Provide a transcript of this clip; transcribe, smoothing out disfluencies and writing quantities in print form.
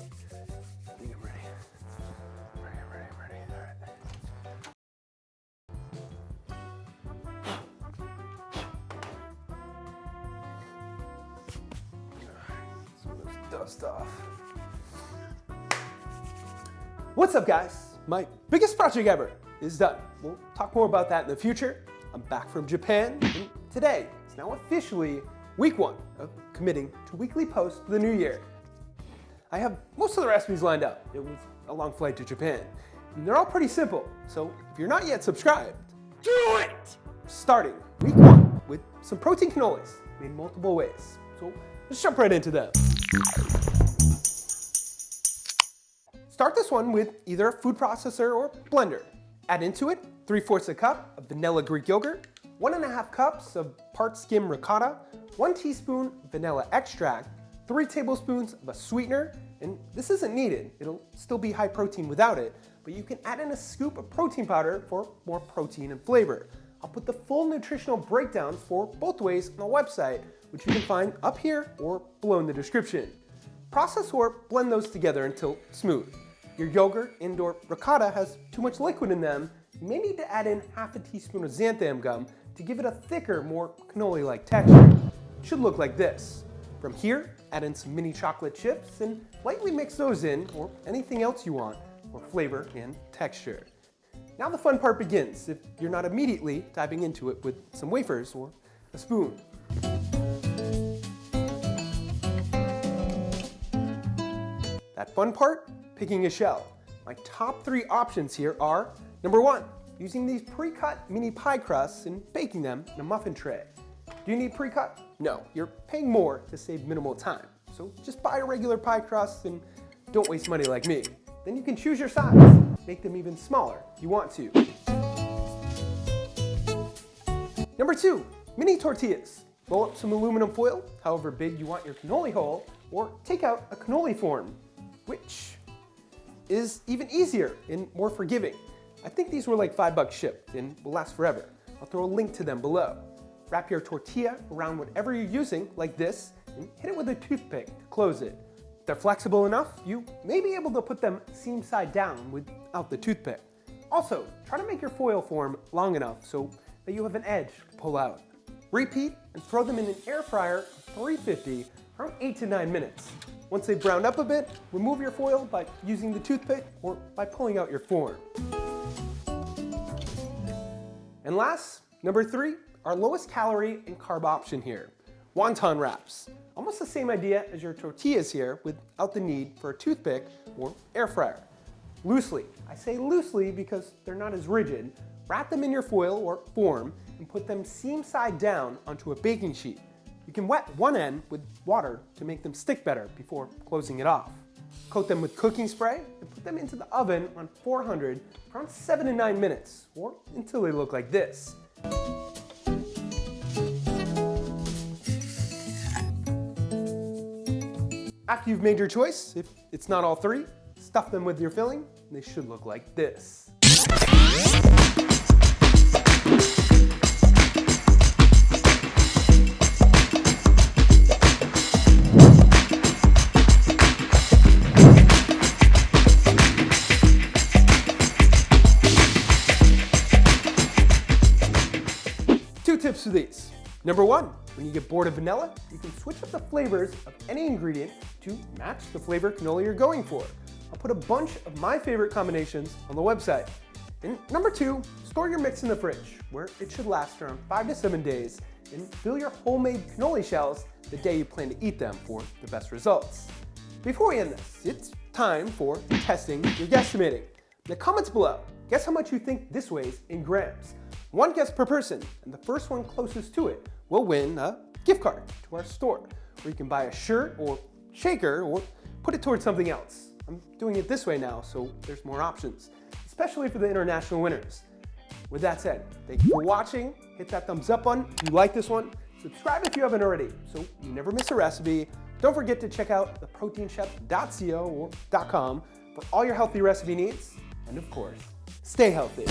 I think I'm ready. Ready. Alright. Some of this dust off. What's up, guys? My biggest project ever is done. We'll talk more about that in the future. I'm back from Japan, and today is now officially week 1 of committing to weekly posts for the new year. I have most of the recipes lined up. It was a long flight to Japan, and they're all pretty simple. So if you're not yet subscribed, do it! Starting week 1 with some protein cannolis made multiple ways. So let's jump right into them. Start this one with either a food processor or blender. Add into it 3/4 a cup of vanilla Greek yogurt, 1.5 cups of part skim ricotta, 1 teaspoon vanilla extract, 3 tablespoons of a sweetener, and this isn't needed. It'll still be high protein without it, but you can add in a scoop of protein powder for more protein and flavor. I'll put the full nutritional breakdowns for both ways on the website, which you can find up here or below in the description. Process or blend those together until smooth. Your yogurt and/or ricotta has too much liquid in them. You may need to add in half a teaspoon of xanthan gum to give it a thicker, more cannoli-like texture. It should look like this. From here, add in some mini chocolate chips and lightly mix those in, or anything else you want, for flavor and texture. Now the fun part begins if you're not immediately diving into it with some wafers or a spoon. That fun part? Picking a shell. My top 3 options here are, number 1, using these pre-cut mini pie crusts and baking them in a muffin tray. Do you need pre-cut? No, you're paying more to save minimal time. So just buy a regular pie crust and don't waste money like me. Then you can choose your size. Make them even smaller if you want to. Number 2, mini tortillas. Roll up some aluminum foil, however big you want your cannoli hole, or take out a cannoli form, which is even easier and more forgiving. I think these were like $5 shipped and will last forever. I'll throw a link to them below. Wrap your tortilla around whatever you're using, like this, and hit it with a toothpick to close it. If they're flexible enough, you may be able to put them seam side down without the toothpick. Also, try to make your foil form long enough so that you have an edge to pull out. Repeat and throw them in an air fryer of 350 for around 8 to 9 minutes. Once they've browned up a bit, remove your foil by using the toothpick or by pulling out your form. And last, number 3, our lowest calorie and carb option here, wonton wraps. Almost the same idea as your tortillas here without the need for a toothpick or air fryer. Loosely, I say loosely because they're not as rigid, wrap them in your foil or form and put them seam side down onto a baking sheet. You can wet one end with water to make them stick better before closing it off. Coat them with cooking spray and put them into the oven on 400 for around 7 to 9 minutes, or until they look like this. After you've made your choice, if it's not all 3, stuff them with your filling, and they should look like this. 2 tips for these. Number 1, when you get bored of vanilla, you can switch up the flavors of any ingredient to match the flavor cannoli you're going for. I'll put a bunch of my favorite combinations on the website. And number 2, store your mix in the fridge, where it should last around 5 to 7 days, and fill your homemade cannoli shells the day you plan to eat them for the best results. Before we end this, it's time for testing your guesstimating. In the comments below, guess how much you think this weighs in grams. 1 guess per person, and the first one closest to it will win a gift card to our store, where you can buy a shirt or shaker or put it towards something else. I'm doing it this way now, so there's more options, especially for the international winners. With that said, thank you for watching. Hit that thumbs up button if you like this one. Subscribe if you haven't already, so you never miss a recipe. Don't forget to check out theproteinchef.co or .com for all your healthy recipe needs. And of course, stay healthy.